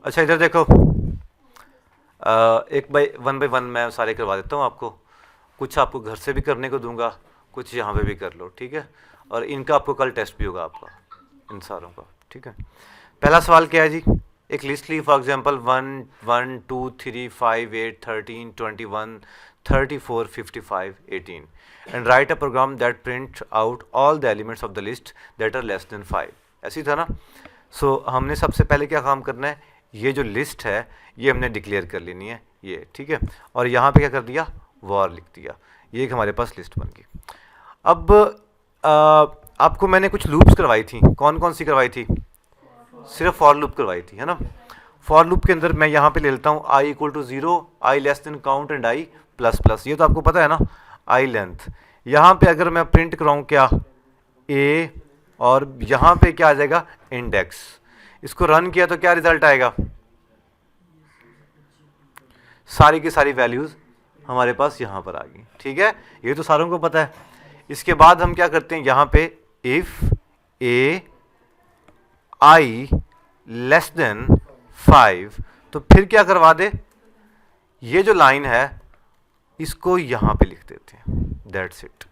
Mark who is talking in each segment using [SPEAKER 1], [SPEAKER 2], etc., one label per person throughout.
[SPEAKER 1] अच्छा इधर देखो, एक बाई वन मैं सारे करवा देता हूँ आपको। कुछ आपको घर से भी करने को दूंगा, कुछ यहाँ पे भी कर लो, ठीक है। और इनका आपको कल टेस्ट भी होगा आपका, इन सारों का, ठीक है। पहला सवाल क्या है जी, एक list Lee for example 1, 1, 2, 3, 5, 8, 13, 21, 34, 55, 18 and write a program that print out all the elements of the list that are less than 5। ऐसी था ना। सो हमने सबसे पहले क्या काम करना है, ये जो लिस्ट है ये हमने डिक्लेयर कर लेनी है, ये ठीक है। और यहाँ पे क्या कर दिया, वॉर लिख दिया। ये एक हमारे पास लिस्ट बन गई। अब आपको मैंने कुछ लूप्स करवाई थी, कौन कौन सी करवाई थी, सिर्फ फॉर लूप करवाई थी, है ना। फॉर लूप के अंदर मैं यहाँ पे ले लेता हूँ i equal to 0, i less than count and i plus plus, ये तो आपको पता है ना, i लेंथ। यहाँ पे अगर मैं प्रिंट कराऊँ क्या, a, और यहाँ पे क्या आ जाएगा, इंडेक्स। इसको रन किया तो क्या रिजल्ट आएगा, सारी की सारी वैल्यूज हमारे पास यहाँ पर आ गई, ठीक है। ये तो सारों को पता है। इसके बाद हम क्या करते हैं, यहाँ पे if a i less than 5, तो फिर क्या करवा दे, ये जो लाइन है इसको यहाँ पे लिख देते हैं, दैट्स इट।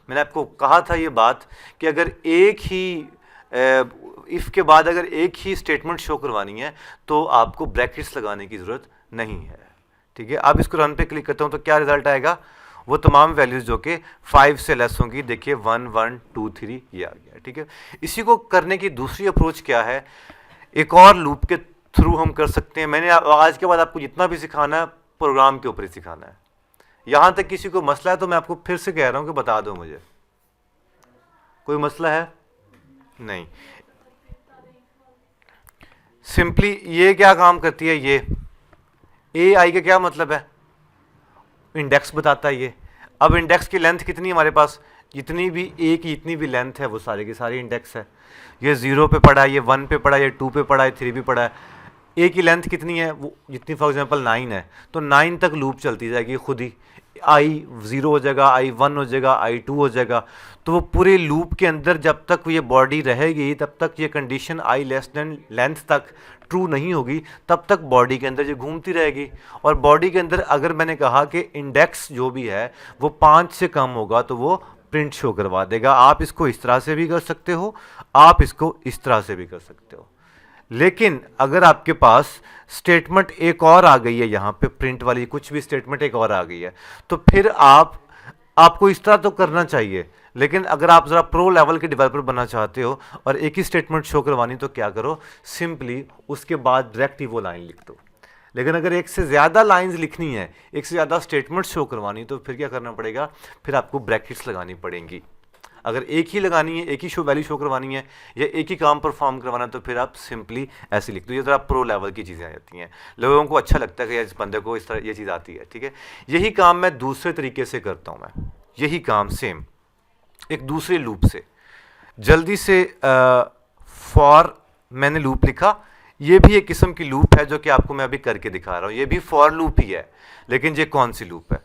[SPEAKER 1] मैंने आपको कहा था ये बात कि अगर एक ही इफ के बाद अगर एक ही स्टेटमेंट शो करवानी है तो आपको ब्रैकेट्स लगाने की ज़रूरत नहीं है, ठीक है। अब इसको रन पे क्लिक करता हूँ तो क्या रिजल्ट आएगा, वो तमाम वैल्यूज जो कि 5 से लेस होंगी, देखिए 1, 1, 2, 3 ये आ गया, ठीक है। इसी को करने की दूसरी अप्रोच क्या है, एक और लूप के थ्रू हम कर सकते हैं। मैंने आज के बाद आपको जितना भी सिखाना है प्रोग्राम के ऊपर ही सिखाना है। यहां तक किसी को मसला है तो मैं आपको फिर से कह रहा हूं कि बता दो मुझे, कोई मसला है नहीं। सिंपली ये क्या काम करती है, ये ए आई का क्या मतलब है, इंडेक्स बताता है ये। अब इंडेक्स की लेंथ कितनी है हमारे पास, जितनी भी ए की जितनी भी लेंथ है वो सारे की सारी इंडेक्स है। ये 0 पे पड़ा है, ये 1 पे पड़ा है, ये 2 पे पड़ा है, 3 भी पड़ा है। ए की लेंथ कितनी है, वो जितनी फॉर एग्जांपल 9 है, तो 9 तक लूप चलती जाएगी खुद ही। आई 0 हो जाएगा, आई 1 हो जाएगा, आई 2 हो जाएगा। तो वो पूरे लूप के अंदर जब तक ये बॉडी रहेगी तब तक ये कंडीशन आई लेस देन लेंथ तक ट्रू नहीं होगी, तब तक बॉडी के अंदर ये घूमती रहेगी। और बॉडी के अंदर अगर मैंने कहा कि इंडेक्स जो भी है वो 5 से कम होगा तो वो प्रिंट शो करवा देगा। आप इसको इस तरह से भी कर सकते हो, आप इसको इस तरह से भी कर सकते हो। लेकिन अगर आपके पास स्टेटमेंट एक और आ गई है, यहाँ पे प्रिंट वाली कुछ भी स्टेटमेंट एक और आ गई है, तो फिर आपको इस तरह तो करना चाहिए। लेकिन अगर आप ज़रा प्रो लेवल के डेवलपर बनना चाहते हो और एक ही स्टेटमेंट शो करवानी, तो क्या करो, सिंपली उसके बाद डायरेक्ट ही वो लाइन लिख दो। लेकिन अगर एक से ज़्यादा लाइंस लिखनी है, एक से ज़्यादा स्टेटमेंट शो करवानी, तो फिर क्या करना पड़ेगा, फिर आपको ब्रैकेट्स लगानी पड़ेंगी। अगर एक ही लगानी है, एक ही वैल्यू शो करवानी है या एक ही काम परफॉर्म करवाना है, तो फिर आप सिंपली ऐसे लिख दो। ये ज़रा प्रो लेवल की चीज़ें आ जाती हैं, लोगों को अच्छा लगता है कि इस बंदे को इस तरह ये चीज़ आती है, ठीक है। यही काम मैं दूसरे तरीके से करता हूँ, मैं यही काम सेम एक दूसरे लूप से। जल्दी से फॉर मैंने लूप लिखा, ये भी एक किस्म की लूप है जो कि आपको मैं अभी करके दिखा रहा हूँ। ये भी फॉर लूप ही है, लेकिन ये कौन सी लूप है,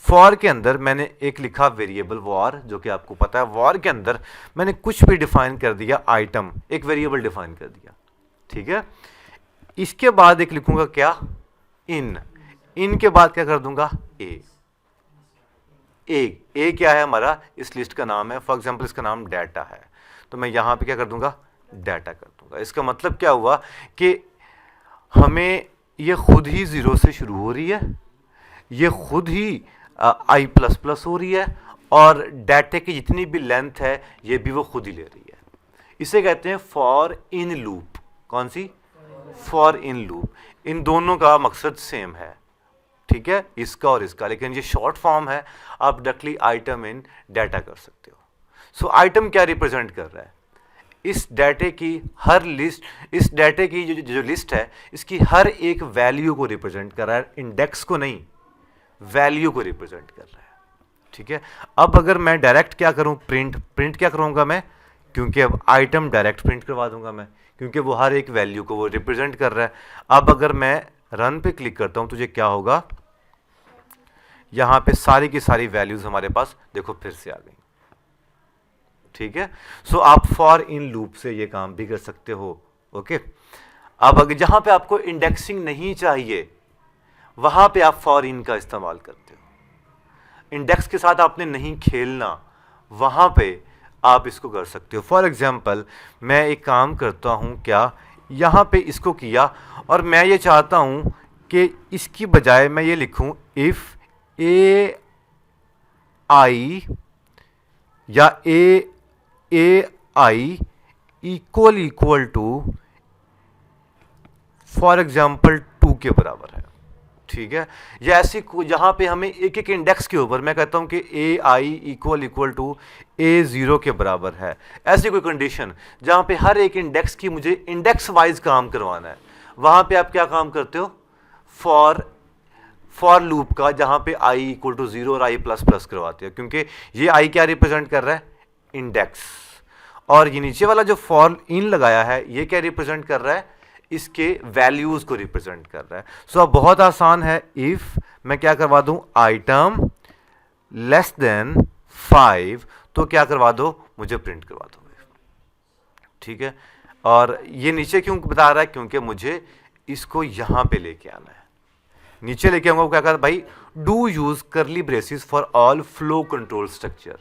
[SPEAKER 1] फॉर के अंदर मैंने एक लिखा वेरिएबल वॉर, जो कि आपको पता है वॉर के अंदर मैंने कुछ भी डिफाइन कर दिया, आइटम एक वेरिएबल डिफाइन कर दिया, ठीक है। इसके बाद एक लिखूंगा क्या, इन के बाद क्या कर दूंगा, ए क्या है हमारा, इस लिस्ट का नाम है, फॉर एग्जांपल इसका नाम डाटा है, तो मैं यहां पे क्या कर दूंगा, डाटा कर दूंगा। इसका मतलब क्या हुआ कि हमें ये खुद ही 0 से शुरू हो रही है, ये खुद ही आई प्लस प्लस हो रही है, और डाटे की जितनी भी लेंथ है ये भी वो खुद ही ले रही है। इसे कहते हैं फॉर इन लूप। कौन सी, फॉर इन लूप। इन दोनों का मकसद सेम है, ठीक है, इसका और इसका, लेकिन ये शॉर्ट फॉर्म है। आप डायरेक्टली आइटम इन डाटा कर सकते हो। सो आइटम क्या रिप्रेजेंट कर रहा है, इस डाटे की हर लिस्ट, इस डाटे की जो लिस्ट है इसकी हर एक वैल्यू को रिप्रेजेंट कर रहा है, इंडेक्स को नहीं, वैल्यू को रिप्रेजेंट कर रहा है, ठीक है। अब अगर मैं डायरेक्ट क्या करूं, प्रिंट क्या करूंगा मैं, क्योंकि अब आइटम डायरेक्ट प्रिंट करवा दूंगा मैं, क्योंकि वो हर एक वैल्यू को वो रिप्रेजेंट कर रहा है। अब अगर मैं रन पे क्लिक करता हूं तो ये क्या होगा, यहां पे सारी की सारी वैल्यूज हमारे पास देखो फिर से आ गई, ठीक है। सो आप फॉर इन लूप से ये काम भी कर सकते हो, ओके। अब अगर जहां पे आपको इंडेक्सिंग नहीं चाहिए वहां पे आप फॉर इन का इस्तेमाल करते हो। इंडेक्स के साथ आपने नहीं खेलना, वहां पे आप इसको कर सकते हो। फॉर एग्जाम्पल मैं एक काम करता हूं, क्या यहां पे इसको किया और मैं ये चाहता हूं कि इसकी बजाय मैं ये लिखूं इफ ए आई या ए i equal to for example 2 के बराबर है, ठीक है। या ऐसी जहां पे हमें एक एक इंडेक्स के ऊपर मैं कहता हूं कि ए आई इक्वल टू ए 0 के बराबर है, ऐसी कोई कंडीशन जहां पे हर एक इंडेक्स की मुझे इंडेक्स वाइज काम करवाना है, वहां पे आप क्या काम करते हो, फॉर लूप का, जहां पे आई इक्वल टू 0 और आई प्लस प्लस करवाते हो, क्योंकि ये आई क्या रिप्रेजेंट कर रहा है, इंडेक्स। और ये नीचे वाला जो फॉर इन लगाया है ये क्या रिप्रेजेंट कर रहा है, इसके वैल्यूज को रिप्रेजेंट कर रहा है। सो अब बहुत आसान है, इफ मैं क्या करवा दूं, आइटम लेस देन 5, तो क्या करवा दो, मुझे प्रिंट करवा दो, ठीक है। और ये नीचे क्यों बता रहा है, क्योंकि मुझे इसको यहां पे लेके आना है। नीचे लेके आऊंगा, क्या कहता भाई डू यूज करली braces for all flow control structure,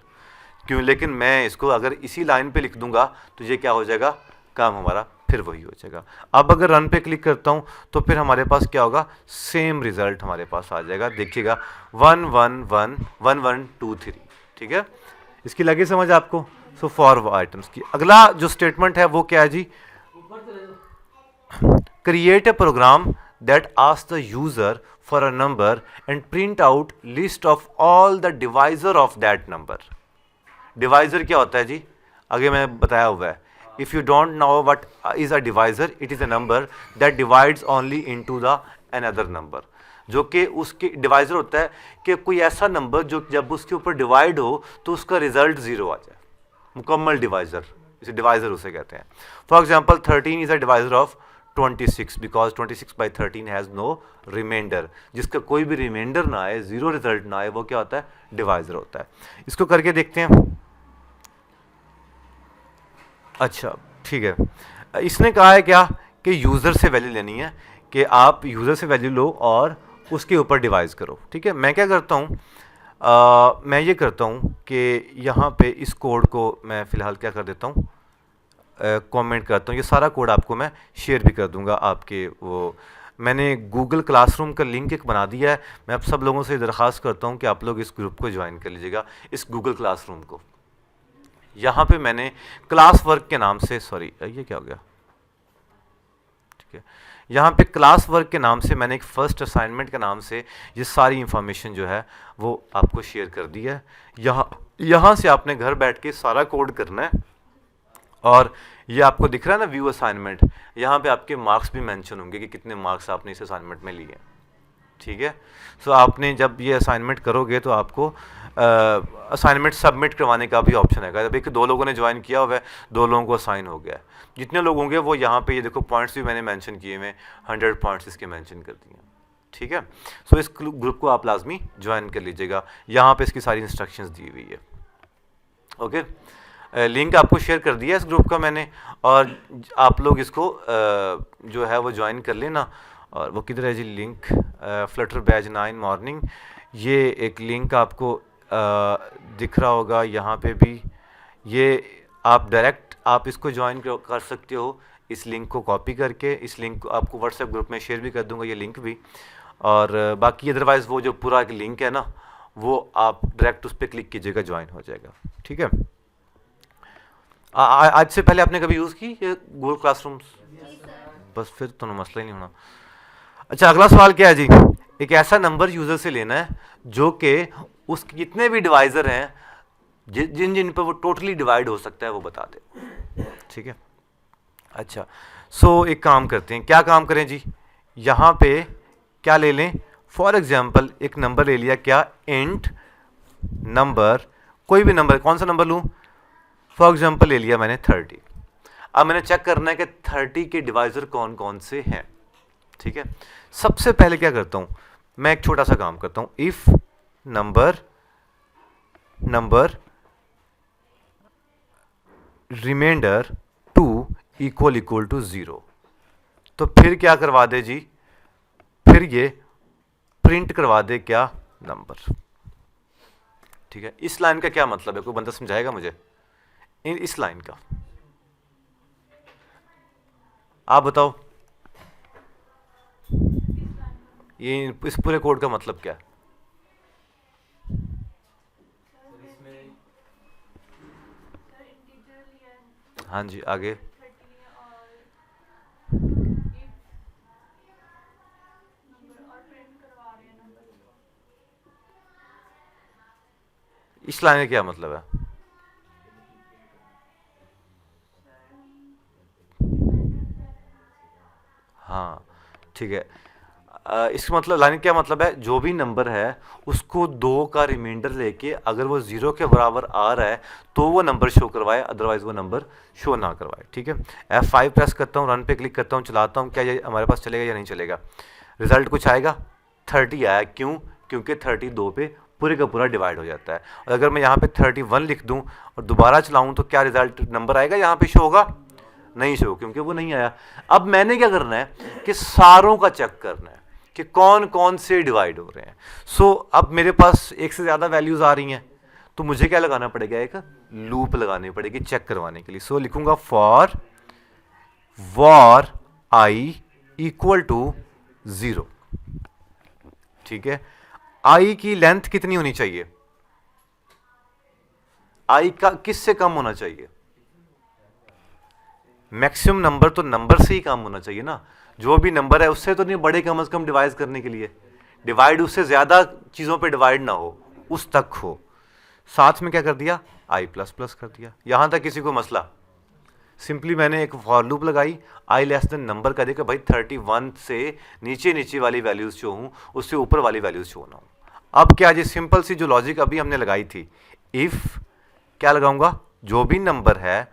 [SPEAKER 1] क्यों, लेकिन मैं इसको अगर इसी लाइन पे लिख दूंगा तो ये क्या हो जाएगा, काम हमारा फिर वही हो जाएगा। अब अगर रन पे क्लिक करता हूं तो फिर हमारे पास क्या होगा, सेम रिजल्ट हमारे पास आ जाएगा, देखिएगा 1 1 1 1 1 2 3, ठीक है। इसकी लगी समझ आपको। सो फॉर आइटम्स की अगला जो स्टेटमेंट है वो क्या है जी, create a program that asks the user for a number and print out list of all the divisor of that number. Divisor क्या होता है जी, आगे मैं बताया हुआ है, if you don't know what is a divisor, it is a number that divides only into the another number. जो कि उसके डिवाइजर होता है कि कोई ऐसा नंबर जो जब उसके ऊपर डिवाइड हो तो उसका रिजल्ट 0 आ जाए, मुकम्मल डिवाइजर, इसे डिवाइजर उसे कहते हैं। For example 13 is a divisor of 26 because 26/13 has no remainder, जिसका कोई भी रिमाइंडर ना आए, 0 रिजल्ट ना आए, वो क्या होता है, डिवाइजर होता है। इसको करके देखते हैं। अच्छा ठीक है, इसने कहा है क्या कि यूज़र से वैल्यू लेनी है, कि आप यूज़र से वैल्यू लो और उसके ऊपर डिवाइस करो, ठीक है। मैं क्या करता हूँ, मैं ये करता हूँ कि यहाँ पे इस कोड को मैं फ़िलहाल क्या कर देता हूँ, कमेंट करता हूँ। ये सारा कोड आपको मैं शेयर भी कर दूँगा आपके वो, मैंने गूगल क्लासरूम का लिंक एक बना दिया है। मैं आप सब लोगों से दरख्वास्त करता हूँ कि आप लोग इस ग्रुप को ज्वाइन कर लीजिएगा, इस गूगल क्लासरूम को। यहाँ पे मैंने क्लास वर्क के नाम से, सॉरी ये क्या हो गया, ठीक है, यहाँ पे क्लास वर्क के नाम से मैंने एक फर्स्ट असाइनमेंट के नाम से ये सारी इंफॉर्मेशन जो है वो आपको शेयर कर दी है। यहाँ से आपने घर बैठ के सारा कोड करना है, और ये आपको दिख रहा है ना व्यू असाइनमेंट, यहाँ पे आपके मार्क्स भी मेंशन होंगे कि कितने मार्क्स आपने इस असाइनमेंट में लिए, ठीक है। सो आपने जब ये असाइनमेंट करोगे तो आपको असाइनमेंट सबमिट करवाने का भी ऑप्शन है। जब एक 2 लोगों ने ज्वाइन किया हुआ है, 2 लोगों को असाइन हो गया है, जितने लोग होंगे वो यहाँ पे ये देखो पॉइंट्स भी मैंने मेंशन किए हुए, 100 पॉइंट्स इसके मेंशन कर दिए, ठीक है। सो इस ग्रुप को आप लाजमी ज्वाइन कर लीजिएगा, यहाँ पे इसकी सारी इंस्ट्रक्शंस दी हुई है, ओके। लिंक आपको शेयर कर दिया इस ग्रुप का मैंने, और आप लोग इसको जो है वो ज्वाइन कर लेना। और वो किधर है जी लिंक, फ्लटर बैच 9 मॉर्निंग, ये एक लिंक आपको दिख रहा होगा यहाँ पे भी, ये आप डायरेक्ट आप इसको ज्वाइन कर सकते हो, इस लिंक को कॉपी करके, इस लिंक को आपको व्हाट्सएप ग्रुप में शेयर भी कर दूंगा ये लिंक भी। और बाकी अदरवाइज़ वो जो पूरा एक लिंक है ना, वो आप डायरेक्ट उस पर क्लिक कीजिएगा, ज्वाइन हो जाएगा, ठीक है। आज से पहले आपने कभी यूज़ की ये गूगल क्लासरूम? बस फिर तो मसला ही नहीं होना। अच्छा अगला सवाल क्या है जी, एक ऐसा नंबर यूज़र से लेना है जो कि उसके जितने भी डिवाइज़र हैं, जिन जिन पर वो टोटली डिवाइड हो सकता है वो बता दे, ठीक है। अच्छा सो एक काम करते हैं, क्या काम करें जी, यहाँ पे क्या ले लें, फॉर एग्जांपल एक नंबर ले लिया, क्या, इंट नंबर, कोई भी नंबर, कौन सा नंबर लूँ, फॉर एग्जांपल ले लिया मैंने 30। अब मैंने चेक करना है कि 30 के डिवाइज़र कौन कौन से हैं, ठीक है। सबसे पहले क्या करता हूँ, मैं एक छोटा सा काम करता हूँ, if number remainder 2 equal to 0, तो फिर क्या करवा दे जी, फिर ये प्रिंट करवा दे क्या, नंबर। ठीक है, इस लाइन का क्या मतलब है, कोई बंदा समझाएगा मुझे इस लाइन का, आप बताओ। ये इस पूरे कोड का मतलब क्या है? हाँ जी, आगे। इस लाइन का क्या मतलब है? हाँ ठीक है, इसका मतलब लाइन क्या मतलब है, जो भी नंबर है उसको 2 का रिमाइंडर लेके अगर वो 0 के बराबर आ रहा है तो वो नंबर शो करवाए, अदरवाइज वो नंबर शो ना करवाए। ठीक है, F5 प्रेस करता हूँ, रन पे क्लिक करता हूँ, चलाता हूँ, क्या ये हमारे पास चलेगा या नहीं चलेगा? रिजल्ट कुछ आएगा, 30 आया। क्यों? क्योंकि 30 2 पे पूरे का पूरा डिवाइड हो जाता है। और अगर मैं यहाँ पे 31 लिख दूँ और दोबारा चलाऊँ तो क्या रिजल्ट नंबर आएगा यहाँ पे शो होगा? नहीं शो, क्योंकि वो नहीं आया। अब मैंने क्या करना है कि सारों का चेक करना है कि कौन कौन से डिवाइड हो रहे हैं। सो अब मेरे पास एक से ज़्यादा वैल्यूज़ आ रही हैं तो मुझे क्या लगाना पड़ेगा, एक लूप लगानी पड़ेगी चेक करवाने के लिए। सो लिखूंगा for var i equal to 0। ठीक है, आई की लेंथ कितनी होनी चाहिए? आई का किससे कम होना चाहिए? मैक्सिमम नंबर तो नंबर से ही कम होना चाहिए ना, जो भी नंबर है उससे तो नहीं बड़े, कम से कम डिवाइड करने के लिए, डिवाइड उससे ज्यादा चीजों पे डिवाइड ना हो, उस तक हो। साथ में क्या कर दिया, आई प्लस प्लस कर दिया। यहां तक किसी को मसला? सिंपली मैंने एक फॉर लूप लगाई, आई लेस देन नंबर का देखा भाई 31 से नीचे नीचे वाली वैल्यूज जो हूं उससे ऊपर वाली वैल्यूज शो ना हो। अब क्या, जी सिंपल सी जो लॉजिक अभी हमने लगाई थी, इफ क्या लगाऊंगा, जो भी नंबर है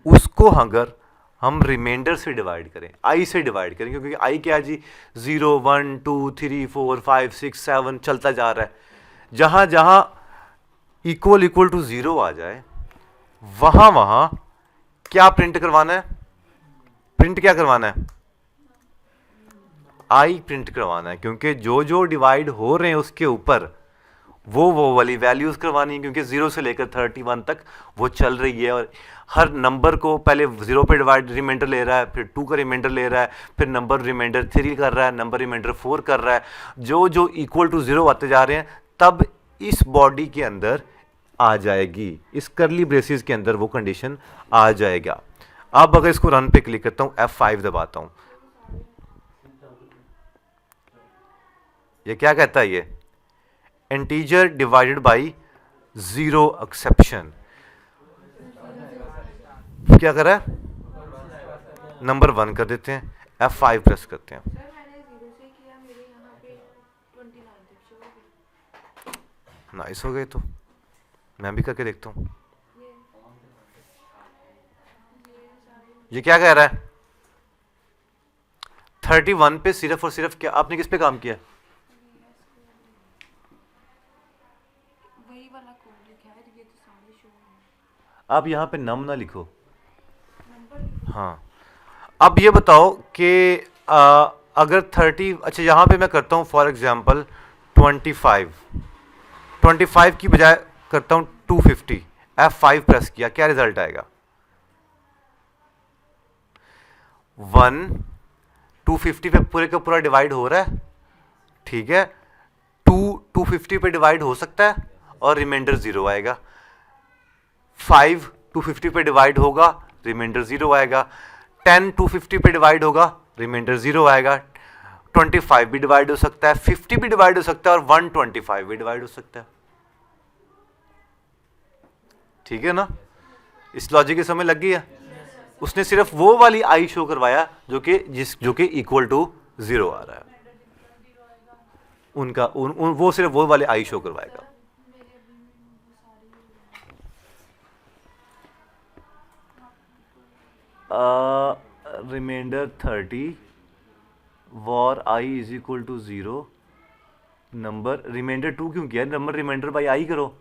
[SPEAKER 1] उसको अगर हम रिमाइंडर से डिवाइड करें, आई से डिवाइड करें, क्योंकि आई क्या है जी, 0 1 2 3 4 5 6 7 चलता जा रहा है। जहां जहां इक्वल इक्वल टू 0 आ जाए वहां वहां क्या प्रिंट करवाना है, प्रिंट क्या करवाना है, आई प्रिंट करवाना है। क्योंकि जो जो डिवाइड हो रहे हैं उसके ऊपर वो वाली वैल्यूज करवानी है, क्योंकि 0 से लेकर 31 तक वो चल रही है। और हर नंबर को पहले 0 पे डिवाइड रिमाइंडर ले रहा है, फिर 2 का रिमाइंडर ले रहा है, फिर नंबर रिमाइंडर 3 कर रहा है, नंबर रिमाइंडर 4 कर रहा है। जो जो इक्वल टू 0 आते जा रहे हैं तब इस बॉडी के अंदर आ जाएगी, इस करली ब्रेसिस के अंदर वो कंडीशन आ जाएगा। अब अगर इसको रन पे क्लिक करता हूं, F5 दबाता हूं, ये क्या कहता है, ये इंटीजर डिवाइडेड बाई 0 एक्सेप्शन। क्या कर रहा है, नंबर 1 कर देते हैं, F5 प्रेस करते हैं। नाइस हो गए, तो मैं भी करके देखता हूं। ये क्या कह रहा है, 31 पे सिर्फ और सिर्फ क्या, आपने किस पे काम किया? आप यहां पे नम ना लिखो, हाँ। अब ये बताओ कि अगर 30, अच्छा यहां पे मैं करता हूं फॉर एग्जांपल 25 की बजाय करता हूं 250, F5 प्रेस किया, क्या रिजल्ट आएगा? 1 250 पे पूरे का पूरा डिवाइड हो रहा है, ठीक है। 2 250 पे डिवाइड हो सकता है और रिमाइंडर 0 आएगा। 5 250 पे डिवाइड होगा, रिमाइंडर 0 आएगा। 10 250 पे डिवाइड होगा, रिमाइंडर 0 आएगा। 25 भी डिवाइड हो सकता है, 50 भी डिवाइड हो सकता है और 125 भी डिवाइड हो सकता है। ठीक है ना, इस लॉजिक की समझ लग गई है? उसने सिर्फ वो वाली आई शो करवाया जो कि इक्वल टू 0 आ रहा है, उनका वो सिर्फ वो वाले आई शो करवाएगा। Remainder 30 var i is equal to 0, number remainder 2 क्यों किया, नंबर रिमाइंडर बाई आई करो।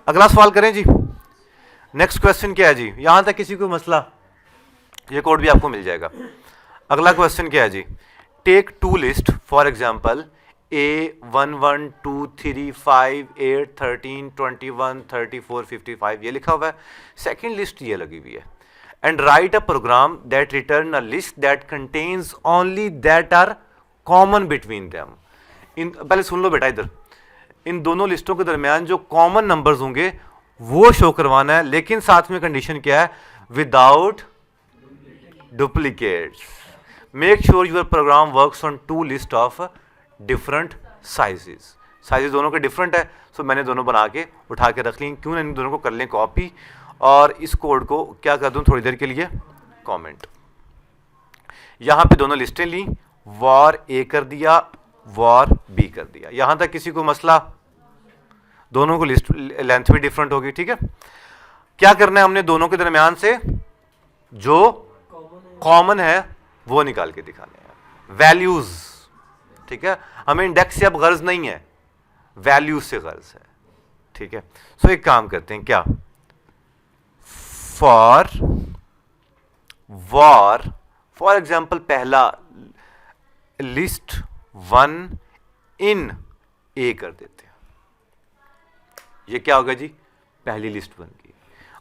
[SPEAKER 1] अगला सवाल करें जी, नेक्स्ट क्वेश्चन क्या है जी, यहां तक किसी को मसला? ये कोड भी आपको मिल जाएगा। अगला क्वेश्चन क्या है जी, take two list for example A11 2 3 5 8 13 21 34 55 ये लिखा हुआ है, सेकेंड लिस्ट ये लगी हुई है, and write a program that return a list that contains only that are common between them. इन पहले सुन लो बेटा इधर, इन दोनों लिस्टों के दरमियान जो कॉमन नंबर्स होंगे वो शो करवाना है, लेकिन साथ में कंडीशन क्या है, without duplicates. Make sure your program works on two list of different sizes. Sizes दोनों के डिफरेंट है, सो मैंने दोनों बना के उठा के रख ली, क्यों इन दोनों को कर लें कॉपी और इस कोड को क्या कर दूं थोड़ी देर के लिए कमेंट। यहां पे दोनों लिस्टें ली, वॉर ए कर दिया, वॉर बी कर दिया। यहां तक किसी को मसला? दोनों को लिस्ट लेंथ भी डिफरेंट होगी, ठीक है। क्या करना है, हमने दोनों के दरमियान से जो कॉमन है वो निकाल के दिखाने हैं, वैल्यूज, ठीक है। हमें इंडेक्स से अब गर्ज नहीं है, वैल्यूज से गर्ज है, ठीक है। सो एक काम करते हैं, क्या, फॉर एग्जाम्पल पहला लिस्ट 1 इन ए कर देते हैं। ये क्या होगा जी, पहली लिस्ट बन गई,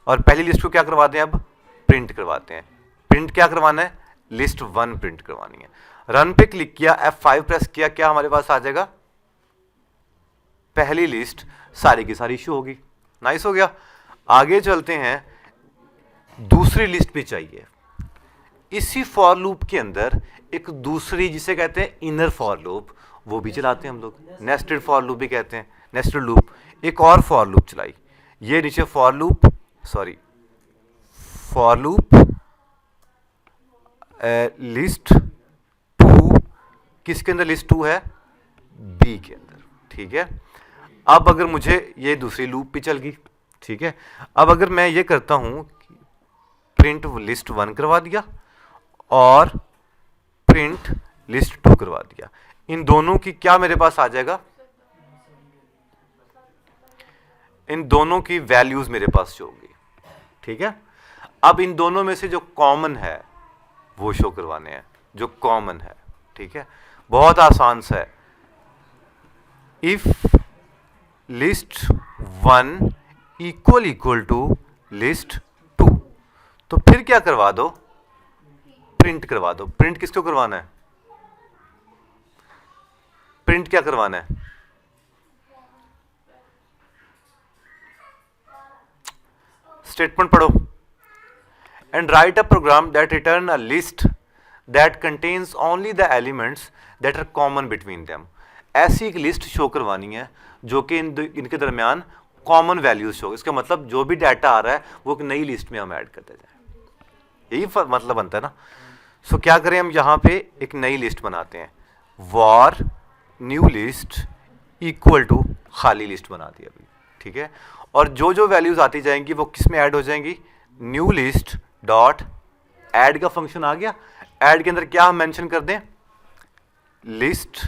[SPEAKER 1] और पहली लिस्ट को क्या करवाते हैं, अब प्रिंट करवाते हैं। प्रिंट क्या करवाना है, लिस्ट 1 प्रिंट करवानी है। रन पे क्लिक किया, F5 प्रेस किया, क्या हमारे पास आ जाएगा, पहली लिस्ट सारी की सारी शो होगी। नाइस हो गया। आगे चलते हैं, दूसरी लिस्ट भी चाहिए। इसी फॉर लूप के अंदर एक दूसरी, जिसे कहते हैं इनर फॉर लूप, वो भी चलाते हैं हम लोग, नेस्टेड फॉर लूप भी कहते हैं, नेस्टेड लूप। एक और फॉर लूप चलाई, ये नीचे फॉर लूप लिस्ट 2, किसके अंदर लिस्ट 2 है, बी के अंदर, ठीक है। अब अगर मुझे, ये दूसरी लूप भी चल गई, ठीक है। अब अगर मैं ये करता हूं, प्रिंट लिस्ट 1 करवा दिया और प्रिंट लिस्ट 2 करवा दिया, इन दोनों की क्या मेरे पास आ जाएगा, इन दोनों की वैल्यूज मेरे पास शो होगी, ठीक है। अब इन दोनों में से जो कॉमन है वो शो करवाने हैं, जो कॉमन है, ठीक है। बहुत आसान सा है, if list 1 equal to list 2, तो फिर क्या करवा दो, प्रिंट करवा दो। प्रिंट किसको करवाना है, प्रिंट क्या करवाना है, स्टेटमेंट पढ़ो, and write a program that return a list that contains only the elements that are common between them. ऐसी एक लिस्ट शो करवानी है जो कि इनके दरमियान कॉमन वैल्यूज शो। इसका मतलब जो भी डाटा आ रहा है वो एक नई लिस्ट में हम ऐड करते जाए, यही मतलब बनता है ना। सो क्या करें, हम यहाँ पे एक नई लिस्ट बनाते हैं, var new list equal to खाली लिस्ट बना दी अभी, ठीक है। और जो जो वैल्यूज आती जाएंगी वो किस में ऐड हो जाएंगी, न्यू लिस्ट डॉट ऐड का फंक्शन आ गया। ऐड के अंदर क्या हम मेंशन कर दें, लिस्ट,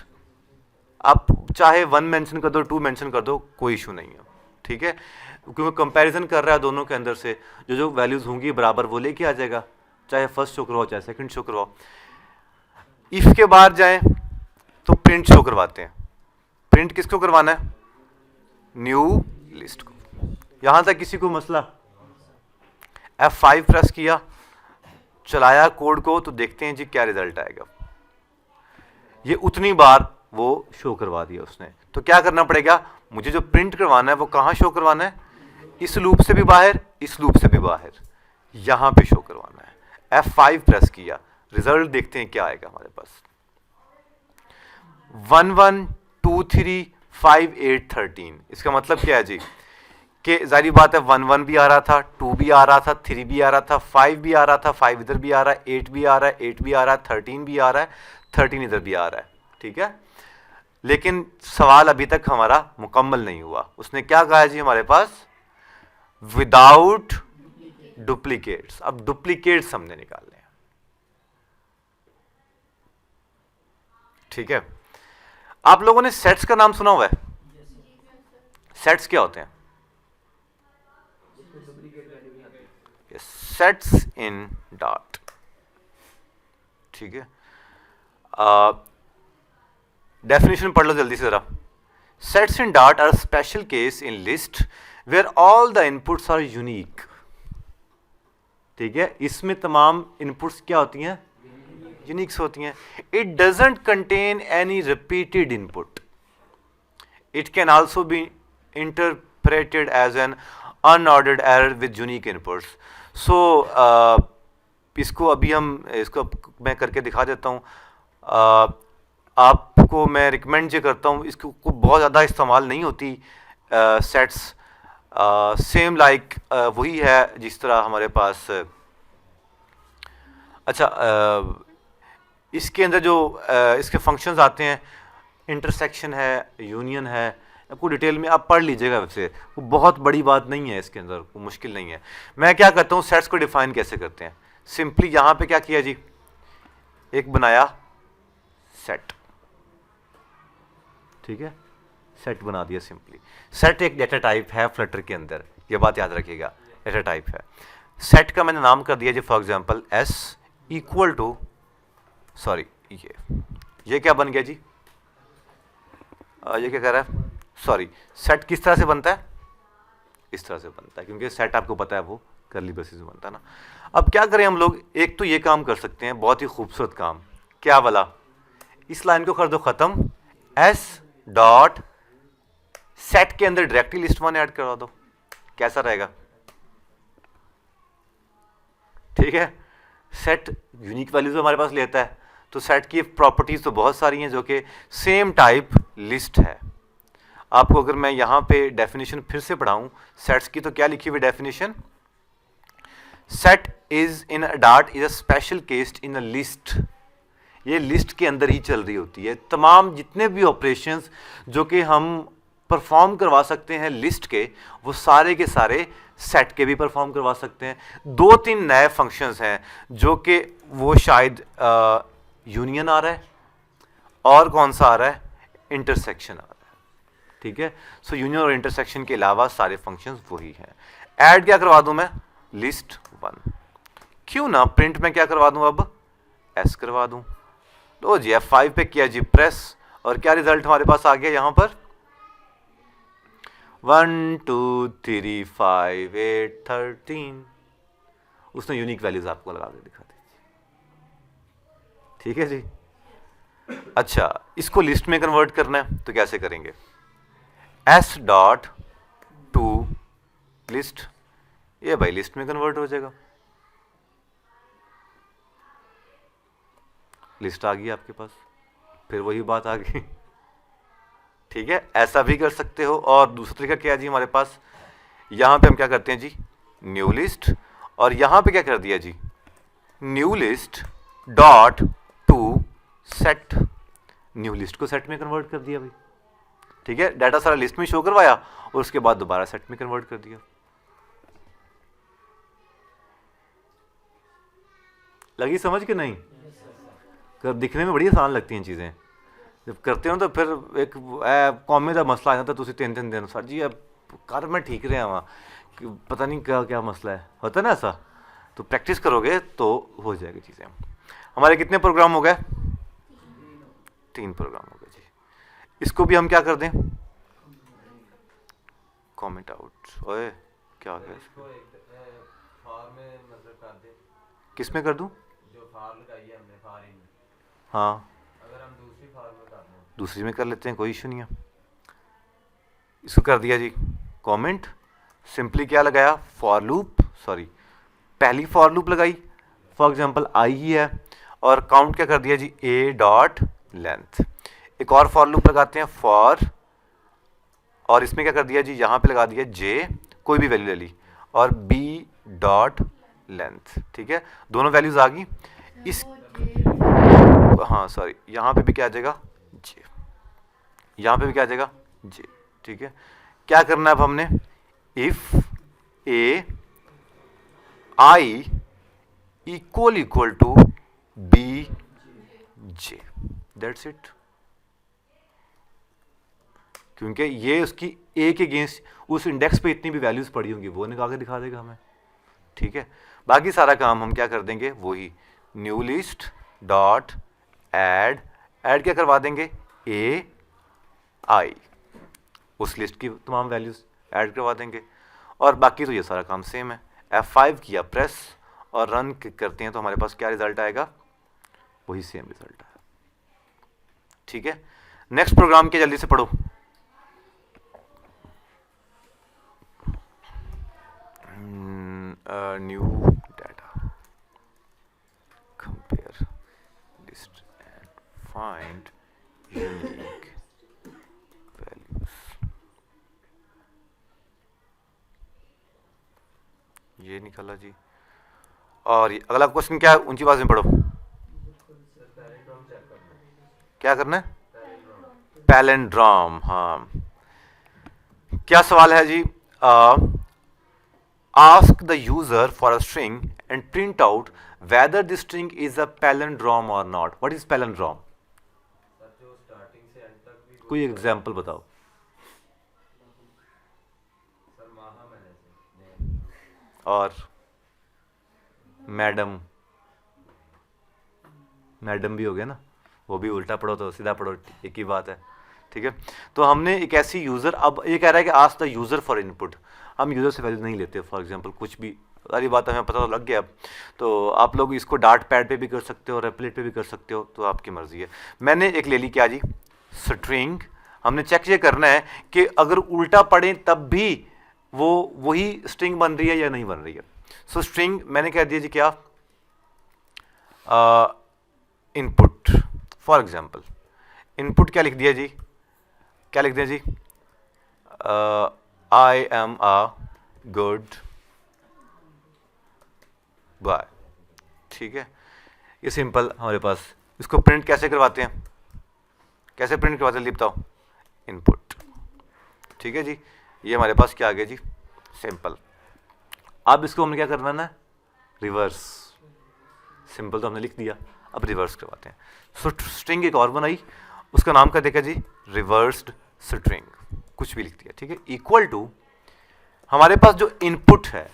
[SPEAKER 1] आप चाहे 1 मेंशन कर दो, 2 मेंशन कर दो, कोई इशू नहीं है, ठीक है। क्योंकि कंपैरिजन कर रहा है दोनों के अंदर से, जो जो वैल्यूज होंगी बराबर वो लेके आ जाएगा, चाहे फर्स्ट शो करवाओ चाहे सेकंड शो करवाओ। इफ के बाहर जाएं तो प्रिंट शो करवाते हैं। प्रिंट किसको करवाना है, न्यू लिस्ट को। यहां तक किसी को मसला? F5 प्रेस किया, चलाया कोड को, तो देखते हैं जी क्या रिजल्ट आएगा। ये उतनी बार वो शो करवा दिया उसने। तो क्या करना पड़ेगा, मुझे जो प्रिंट करवाना है वो कहां शो करवाना है, इस लूप से भी बाहर, इस लूप से भी बाहर, यहां पे शो करवाना है। F5 प्रेस किया, रिजल्ट देखते हैं क्या आएगा हमारे पास। 1 1 2 3 5 8 13, इसका मतलब क्या है जी, कि जारी बात है 1 1 भी आ रहा था, 2 भी आ रहा था, 3 भी आ रहा था, 5 भी आ रहा था, 5 इधर भी आ रहा है, 8 भी आ रहा है, 8 भी आ रहा है, 13 भी आ रहा है, 13 इधर भी आ रहा है, ठीक है। लेकिन सवाल अभी तक हमारा मुकम्मल नहीं हुआ। उसने क्या कहा है जी हमारे पास, विदाउट डुप्लीकेट्स। अब डुप्लीकेट्स हमने निकालने हैं, ठीक है। आप लोगों ने सेट्स का नाम सुना हुआ है? सेट्स क्या होते हैं? सेट्स इन डॉट, ठीक है, डेफिनेशन पढ़ लो जल्दी से ज़रा। Sets in Dart are special case in list where all the inputs are unique. ठीक है, इसमें तमाम इनपुट्स क्या होती हैं? यूनिक्स होती हैं। It doesn't contain any repeated input. It can also be interpreted as an unordered error with unique inputs. So इसको अभी इसको मैं करके दिखा देता हूँ। आपको मैं रिकमेंड जो करता हूँ, इसको बहुत ज़्यादा इस्तेमाल नहीं होती सेट्स, सेम लाइक वही है जिस तरह हमारे पास अच्छा इसके अंदर जो इसके फंक्शंस आते हैं, इंटरसेक्शन है, यूनियन है, आपको डिटेल में आप पढ़ लीजिएगा। वैसे वो बहुत बड़ी बात नहीं है, इसके अंदर वो मुश्किल नहीं है। मैं क्या करता हूँ, सेट्स को डिफाइन कैसे करते हैं, सिंपली यहाँ पे क्या किया जी, एक बनाया सेट। ठीक है, सेट बना दिया सिंपली। सेट एक डेटा टाइप है फ्लटर के अंदर, ये बात याद रखिएगा, डेटा टाइप है। सेट का मैंने नाम कर दिया जी for example S equal to, sorry ये क्या बन गया जी, ये क्या कह रहा है, सॉरी सेट किस तरह से बनता है, इस तरह से बनता है, क्योंकि सेट आपको पता है वो करली ब्रेसेस में बनता है ना। अब क्या करें हम लोग, एक तो ये काम कर सकते हैं, बहुत ही खूबसूरत काम, क्या वाला, इस लाइन को कर दो खत्म, एस डॉट सेट के अंदर डायरेक्टली लिस्ट वन ऐड करवा दो, कैसा रहेगा। ठीक है, सेट यूनिक वैल्यूज हमारे पास लेता है, तो सेट की प्रॉपर्टीज तो बहुत सारी हैं जो कि सेम टाइप लिस्ट है। आपको अगर मैं यहां पे डेफिनेशन फिर से पढ़ाऊं सेट्स की, तो क्या लिखी हुई definition, set is in dart is a special case in a list. ये लिस्ट के अंदर ही चल रही होती है, तमाम जितने भी ऑपरेशंस जो कि हम परफॉर्म करवा सकते हैं लिस्ट के, वो सारे के सारे सेट के भी परफॉर्म करवा सकते हैं। दो तीन नए फंक्शंस हैं जो कि वो शायद यूनियन आ रहा है, और कौन सा आ रहा है, इंटरसेक्शन आ रहा है। ठीक है, सो यूनियन और इंटरसेक्शन के अलावा सारे फंक्शंस वही हैं। ऐड क्या करवा दूं मैं, लिस्ट वन, क्यों ना प्रिंट में क्या करवा दूं, अब एस करवा दूं। तो जी F5 पे किया जी प्रेस, और क्या रिजल्ट हमारे पास आ गया यहां पर, 1 2 3 5 8 13। उसने यूनिक वैल्यूज आपको लगा के दिखा दी। ठीक है जी। अच्छा, इसको लिस्ट में कन्वर्ट करना है तो कैसे करेंगे, एस डॉट टू लिस्ट, ये भाई लिस्ट में कन्वर्ट हो जाएगा, लिस्ट आ गई आपके पास, फिर वही बात आ गई। ठीक है, ऐसा भी कर सकते हो। और दूसरा तरीका क्या है जी हमारे पास, यहां पे हम क्या करते हैं जी, न्यू लिस्ट, और यहां पे क्या कर दिया जी, new list dot to set, new list को सेट में कन्वर्ट कर दिया भाई। ठीक है, डाटा सारा लिस्ट में शो करवाया और उसके बाद दोबारा सेट में कन्वर्ट कर दिया। लगी समझ के नहीं, दिखने में बड़ी आसान लगती हैं चीज़ें, जब करते हो तो फिर एक कौमे का मसला आ जाता है, तुम 3-3 दिन सर जी अब कर मैं ठीक रहा वहाँ, पता नहीं क्या क्या मसला है, होता है ना ऐसा। तो प्रैक्टिस करोगे तो हो जाएगी चीज़ें। हमारे कितने प्रोग्राम हो गए, 3 प्रोग्राम हो गए जी। इसको भी हम क्या कर दें, कमेंट आउट, ओए क्या हो गया, किस में कर दूं, हाँ अगर हम दूसरी फार्म में कर दें, दूसरी में कर लेते हैं, कोई इशू नहीं है। इसको कर दिया जी कमेंट, सिंपली क्या लगाया, फॉर लूप, सॉरी पहली फॉर लूप लगाई, फॉर एग्जांपल आई ही है, और काउंट क्या कर दिया जी, ए डॉट लेंथ। एक और फॉर लूप लगाते हैं फॉर, और इसमें क्या कर दिया जी, यहाँ पे लगा दिया जे, कोई भी वैल्यू ले ली, और बी डॉट लेंथ। ठीक है, दोनों वैल्यूज आ गई। इस हाँ सॉरी, यहाँ पे भी क्या आ जाएगा जे, यहाँ पे भी क्या आ जाएगा जे। ठीक है, क्या करना है अब हमने, if a i equal to b j, that's it. क्योंकि ये उसकी ए के अगेंस्ट उस इंडेक्स पे इतनी भी वैल्यूज पड़ी होंगी वो निकाल के दिखा देगा हमें। ठीक है, बाकी सारा काम हम क्या कर देंगे, वही new list dot add, add क्या करवा देंगे, ए आई, उस लिस्ट की तमाम वैल्यूज ऐड करवा देंगे। और बाकी तो ये सारा काम सेम है। F5 किया प्रेस और रन करते हैं तो हमारे पास क्या रिजल्ट आएगा, वही सेम रिजल्ट आएगा। ठीक है, नेक्स्ट प्रोग्राम के जल्दी से पढ़ो। New data, compare list and find unique values. ये निकाला जी। और अगला क्वेश्चन क्या है, ऊंची आवाज में पढ़ो। क्या करना है, पैलेंड्रोम। हाँ, क्या सवाल है जी, ask the user for a string and print out whether the string is a palindrome और नॉट। What is palindrome? कोई एग्जांपल बताओ। और मैडम, मैडम भी हो गया ना, वो भी उल्टा पढ़ो तो सीधा पढ़ो, एक ही बात है। ठीक है, तो हमने एक ऐसी यूज़र, अब ये कह रहा है कि ask the user for input, हम यूज़र से वैल्यू नहीं लेते। फॉर एग्जांपल कुछ भी, सारी बात हमें पता तो लग गया। अब तो आप लोग इसको डार्ट पैड पे भी कर सकते हो, रेपलेट पे भी कर सकते हो, तो आपकी मर्जी है। मैंने एक ले ली क्या जी, स्ट्रिंग। हमने चेक ये करना है कि अगर उल्टा पढ़ें तब भी वो वही स्ट्रिंग बन रही है या नहीं बन रही है। सो स्ट्रिंग मैंने कह दिया जी क्या, इनपुट। फॉर एग्जांपल इनपुट क्या लिख दिया जी, क्या लिख दिया जी, I am a good boy. ठीक है, ये सिंपल हमारे पास। इसको प्रिंट कैसे करवाते हैं, कैसे प्रिंट करवाते हैं, बताओ, इनपुट। ठीक है जी, ये हमारे पास क्या आ गया जी, सिंपल। अब इसको हमने क्या करना है ना, रिवर्स। सिंपल तो हमने लिख दिया, अब रिवर्स करवाते हैं। सो स्ट्रिंग एक और बनाई, उसका नाम क्या देखा जी, रिवर्स्ड स्ट्रिंग, कुछ भी लिख दिया। ठीक है, इक्वल टू हमारे पास जो इनपुट है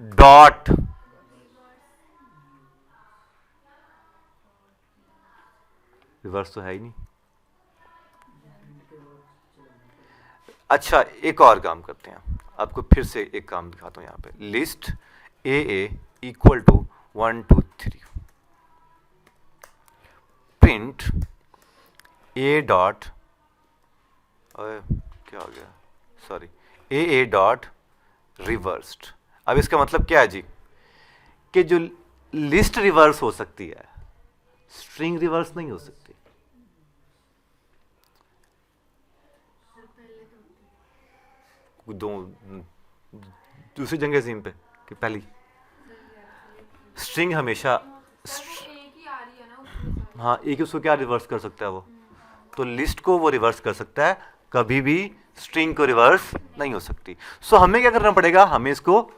[SPEAKER 1] डॉट, रिवर्स तो है ही नहीं। अच्छा, एक और काम करते हैं, आपको फिर से एक काम दिखाता हूं यहाँ पे। List a equal to 1 2 3, print a dot, क्या हो गया, सॉरी, ए डॉट रिवर्स्ड। अब इसका मतलब क्या है जी, कि जो लिस्ट रिवर्स हो सकती है, स्ट्रिंग रिवर्स नहीं हो सकती। दो दूसरी जंग अजीम पे कि पहली, स्ट्रिंग हमेशा हाँ एक ही, उसको क्या रिवर्स कर सकता है वो, तो लिस्ट को वो रिवर्स कर सकता है, कभी भी स्ट्रिंग को रिवर्स नहीं हो सकती। सो हमें क्या करना पड़ेगा, हमें इसको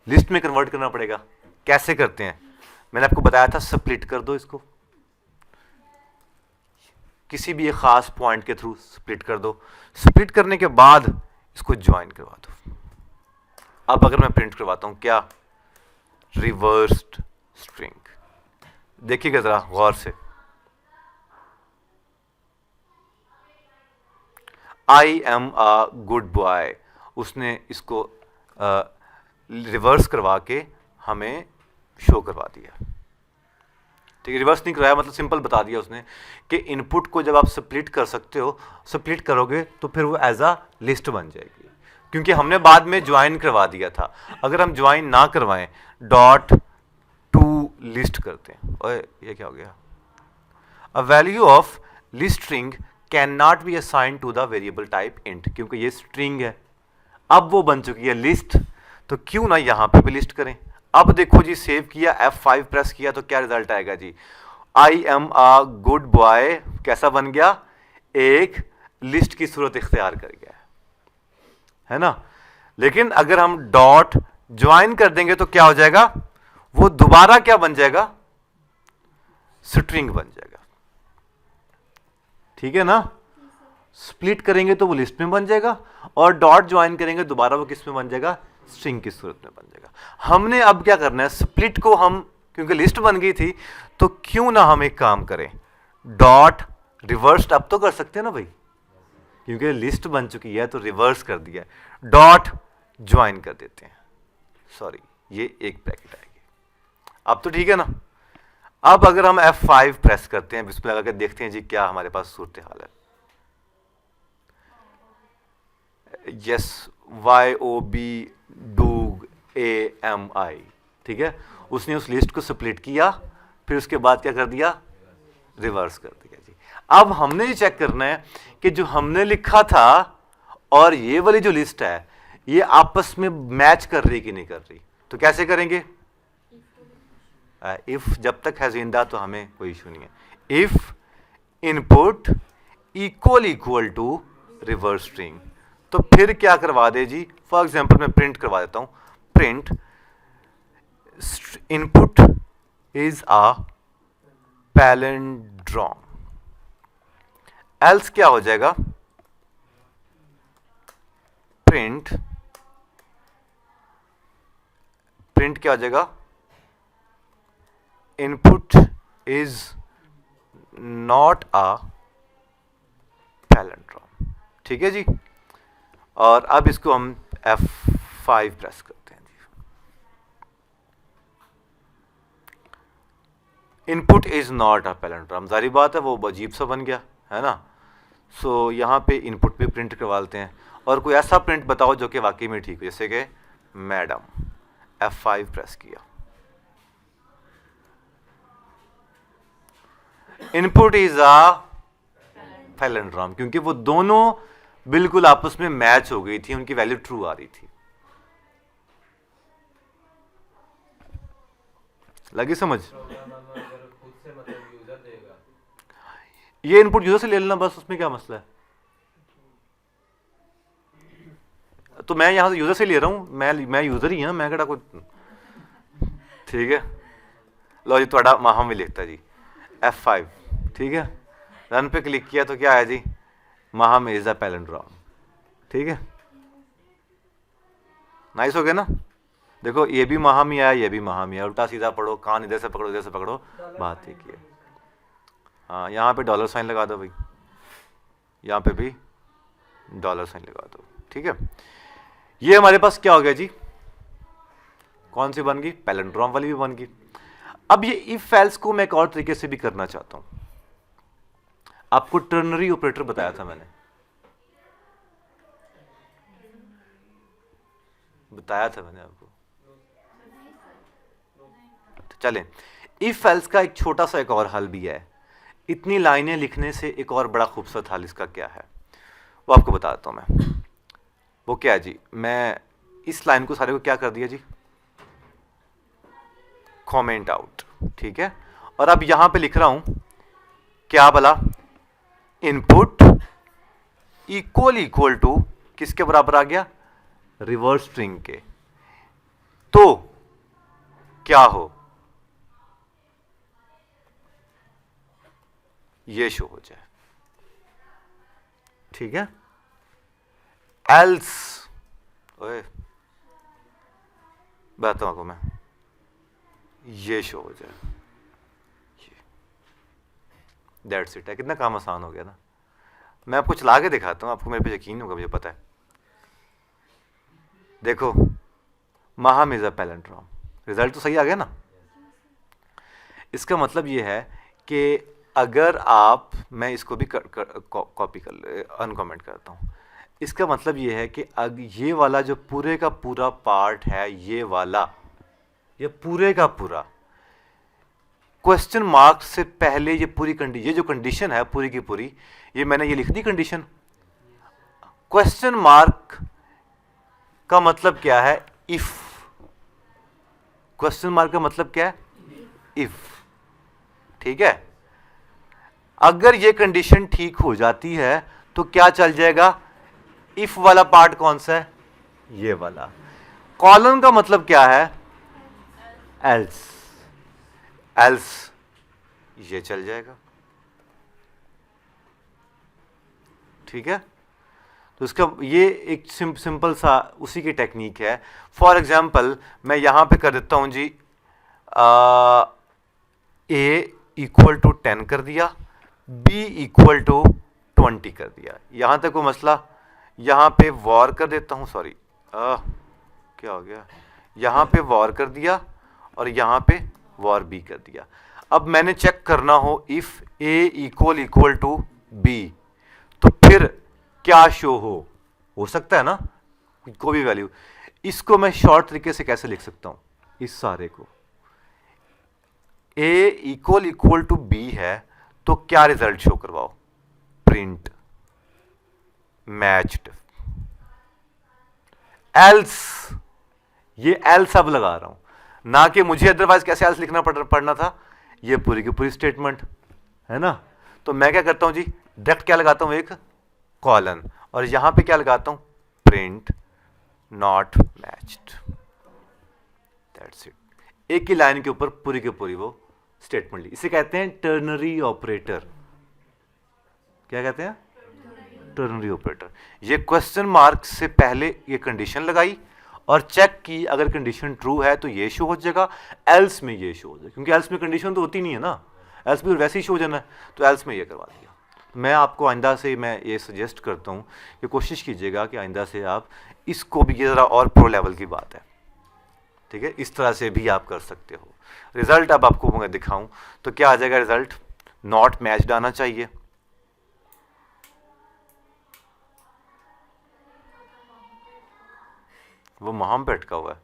[SPEAKER 1] लिस्ट में कन्वर्ट करना पड़ेगा। कैसे करते हैं, मैंने आपको बताया था, स्प्लिट कर दो इसको, किसी भी एक खास पॉइंट के थ्रू स्प्लिट कर दो। स्प्लिट करने के बाद इसको ज्वाइन करवा दो। अब अगर मैं प्रिंट करवाता हूं क्या, रिवर्स्ड स्ट्रिंग, देखिएगा जरा गौर से, आई एम अ गुड बॉय, उसने इसको रिवर्स करवा के हमें शो करवा दिया। ठीक है, रिवर्स नहीं कराया, मतलब सिंपल बता दिया उसने कि इनपुट को जब आप स्प्लिट कर सकते हो, स्प्लिट करोगे तो फिर वो एज अ लिस्ट बन जाएगी, क्योंकि हमने बाद में ज्वाइन करवा दिया था। अगर हम ज्वाइन ना करवाएं, डॉट टू लिस्ट करते हैं, ओए ये क्या हो गया, a value of list string can not be assign to the variable type int, क्योंकि ये स्ट्रिंग है, अब वो बन चुकी है लिस्ट, तो क्यों ना यहां पे भी लिस्ट करें। अब देखो जी, सेव किया, F5 प्रेस किया तो क्या रिजल्ट आएगा जी, I am a good boy कैसा बन गया, एक लिस्ट की सूरत इख्तियार कर गया है ना। लेकिन अगर हम डॉट ज्वाइन कर देंगे तो क्या हो जाएगा, वो दोबारा क्या बन जाएगा, स्ट्रिंग बन जाएगा। ठीक है ना, स्प्लिट करेंगे तो वो लिस्ट में बन जाएगा, और डॉट ज्वाइन करेंगे दोबारा वो किस में बन जाएगा, स्ट्रिंग की सूरत में बन जाएगा। हमने अब क्या करना है, स्प्लिट को हम क्योंकि लिस्ट बन गई थी। तो क्यों ना हम एक काम करें, डॉट रिवर्स अब तो कर सकते हैं ना भाई, क्योंकि लिस्ट बन चुकी है तो रिवर्स कर दिया, डॉट ज्वाइन कर देते हैं। सॉरी, ये एक ब्रैकेट आएगी। अब तो ठीक है ना। अब अगर हम F5 प्रेस करते हैं, डिस्प्ले लगा के देखते हैं जी क्या हमारे पास सूरत हाल है। यस, YOB डूग AMI, ठीक है। उसने उस लिस्ट को स्प्लिट किया, फिर उसके बाद क्या कर दिया, रिवर्स कर दिया जी। अब हमने ये चेक करना है कि जो हमने लिखा था और ये वाली जो लिस्ट है ये आपस में मैच कर रही कि नहीं कर रही। तो कैसे करेंगे, इफ जब तक है जिंदा तो हमें कोई इशू नहीं है। If input equal to reverse string, तो फिर क्या करवा दे जी, फॉर एग्जांपल मैं प्रिंट करवा देता हूं, print input is a palindrome. Else क्या हो जाएगा, प्रिंट क्या हो जाएगा, input is not a palindrome. ठीक है जी। और अब इसको हम F5 प्रेस करते हैं जी। Input is not a palindrome, जारी बात है वो अजीब सा बन गया है ना। सो यहाँ पे इनपुट पे प्रिंट करवा लेते हैं, और कोई ऐसा प्रिंट बताओ जो कि वाकई में ठीक हो, जैसे कि मैडम। F5 प्रेस किया, इनपुट इज अ पैलिंड्रोम, क्योंकि वो दोनों बिल्कुल आपस में मैच हो गई थी, उनकी वैल्यू ट्रू आ रही थी। लगी समझ? ये इनपुट यूजर से ले लेना बस, उसमें क्या मसला है। तो मैं यहां से यूजर से ले रहा हूं, मैं यूजर ही हूं, मैं केड़ा कोई, ठीक है। लो जी, थोड़ा माहम भी लिखता जी F5, ठीक है। रन पे क्लिक किया तो क्या आया जी, माहम इज अ पैलिंड्रोम। ठीक है, नाइस हो गया ना। देखो ये भी माहम ही आया, ये भी माहम ही आया, उल्टा सीधा पढ़ो, कान इधर से पकड़ो इधर से पकड़ो, बात ठीक है। हाँ, यहाँ पे डॉलर साइन लगा दो भाई, यहाँ पे भी डॉलर साइन लगा दो। ठीक है, ये हमारे पास क्या हो गया जी, कौन सी बन गई, पैलिंड्रोम वाली भी बन गई। अब ये इफ एल्स को मैं एक और तरीके से भी करना चाहता हूं। आपको टर्नरी ऑपरेटर बताया था मैंने, आपको। तो चलें, इफ एल्स का एक छोटा सा एक और हल भी है। इतनी लाइनें लिखने से एक और बड़ा खूबसूरत हल इसका क्या है वो आपको बताता हूं मैं। वो क्या है जी, मैं इस लाइन को सारे को क्या कर दिया जी, कमेंट आउट। ठीक है, और अब यहां पे लिख रहा हूं क्या भला, इनपुट इक्वल टू किसके बराबर आ गया, रिवर्स स्ट्रिंग के। तो क्या हो, ये शो हो जाए। ठीक है, एल्स, ओए बताता हूं आपको मैं, ये शो हो जाए, दैट्स इट है। कितना काम आसान हो गया ना। मैं आपको चला के दिखाता हूं, आपको मेरे पे यकीन होगा, मुझे पता है। देखो, Maham is a palindrome, result तो सही आ गया ना। इसका मतलब ये है कि अगर आप, मैं इसको भी कॉपी कर अनकमेंट करता हूं। इसका मतलब ये है कि ये वाला जो पूरे का पूरा पार्ट है, ये वाला, ये पूरे का पूरा क्वेश्चन मार्क से पहले ये पूरी कंडीशन, ये जो कंडीशन है पूरी की पूरी, ये मैंने ये लिख दी कंडीशन। क्वेश्चन मार्क का मतलब क्या है, इफ। क्वेश्चन मार्क का मतलब क्या है, इफ। ठीक है, अगर ये कंडीशन ठीक हो जाती है तो क्या चल जाएगा, इफ वाला पार्ट कौन सा है, ये वाला। कॉलन का मतलब क्या है, एल्स। एल्स ये चल जाएगा। ठीक है, तो इसका ये एक सिंपल सा उसी की टेक्निक है। फॉर एग्जाम्पल मैं यहां पे कर देता हूं जी, ए इक्वल टू 10 कर दिया, बी इक्वल टू 20 कर दिया। यहाँ तक कोई मसला? यहाँ पे वॉर कर देता हूँ, सॉरी क्या हो गया, यहाँ पे वॉर कर दिया और यहाँ पे वॉर बी कर दिया। अब मैंने चेक करना हो if a equal to b, तो फिर क्या शो हो सकता है ना कोई भी वैल्यू। इसको मैं शॉर्ट तरीके से कैसे लिख सकता हूं, इस सारे को ए इक्वल टू बी है तो क्या रिजल्ट शो करवाओ, प्रिंट मैच्ड एल्स। ये एल्स अब लगा रहा हूं, ना कि मुझे अदरवाइज कैसे एल्स लिखना पड़ना था, ये पूरी की पूरी स्टेटमेंट है ना। तो मैं क्या करता हूं जी, डायरेक्ट क्या लगाता हूं, एक कॉलन, और यहां पे क्या लगाता हूं, print not matched, that's it. एक ही लाइन के ऊपर पूरी की पूरी वो स्टेटमेंट ली। इसे कहते हैं टर्नरी ऑपरेटर। क्या कहते हैं, टर्नरी ऑपरेटर। ये क्वेश्चन मार्क से पहले ये कंडीशन लगाई और चेक की, अगर कंडीशन ट्रू है तो ये शो हो जाएगा, एल्स में ये शो हो जाएगा, क्योंकि एल्स में कंडीशन तो होती नहीं है ना, एल्स में वैसे ही शो हो जाना है, तो एल्स में ये करवा दिया। मैं आपको आइंदा से मैं ये सजेस्ट करता हूँ कि कोशिश कीजिएगा कि आइंदा से आप इसको भी, ये ज़रा और प्रो लेवल की बात है, ठीक है, इस तरह से भी आप कर सकते हो। रिजल्ट अब आपको मैं दिखाऊं तो क्या आ जाएगा, रिजल्ट नॉट मैच्ड आना चाहिए। वो महाम पे अटका हुआ है,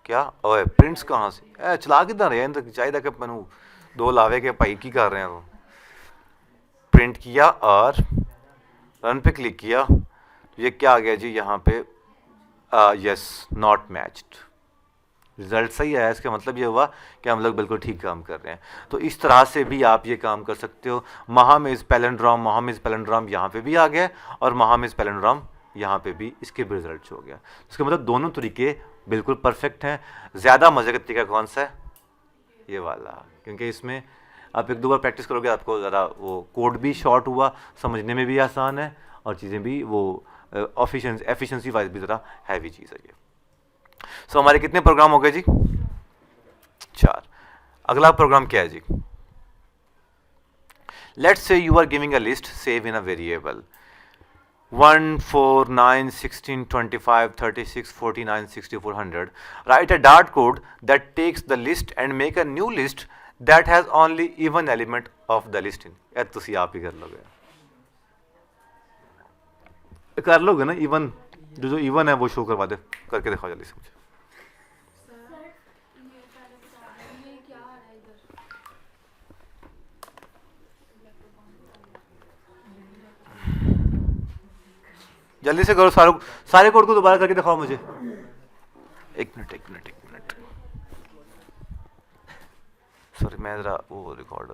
[SPEAKER 1] क्या ओए प्रिंट्स कहाँ से चला किधर रहे हैं, चाहिए कि मैं दो लावे के भाई की कर रहे हैं। वो प्रिंट किया और रन पे क्लिक किया, तो ये क्या आ गया जी, यहाँ पे यस नॉट मैच्ड, रिजल्ट सही आया। इसका मतलब ये हुआ कि हम लोग बिल्कुल ठीक काम कर रहे हैं। तो इस तरह से भी आप ये काम कर सकते हो। महामेज पैलेंड्रोम, महामेज पैलेंड्रोम यहाँ पे भी आ गया और महामेज पैलेंड्रोम यहाँ पे भी, इसके भी रिजल्ट हो गया। इसका मतलब दोनों तरीके बिल्कुल परफेक्ट हैं। ज़्यादा मजे का तरीका कौन सा है, ये वाला, क्योंकि इसमें आप एक दो बार प्रैक्टिस करोगे आपको ज़रा वो कोड भी शॉर्ट हुआ, समझने में भी आसान है और चीज़ें भी वो एफिशिएंसी वाइज भी ज़रा हैवी चीज़ है ये। सो हमारे कितने प्रोग्राम हो गए जी, 4। अगला प्रोग्राम क्या है जी, let's say you are giving a list, save in a variable 1 4 9 16 25 36 49 64 100. Write a dart code that takes the list and make a new list that has only even element of the list in. यार तुसी आप ही कर लोगे ना, even जो even है वो show करवा दे, करके दिखाओ जल्दी से मुझे। जल्दी से करो, सारे कोड को दोबारा करके दिखाओ मुझे। एक मिनट सॉरी, मैं जरा वो रिकॉर्ड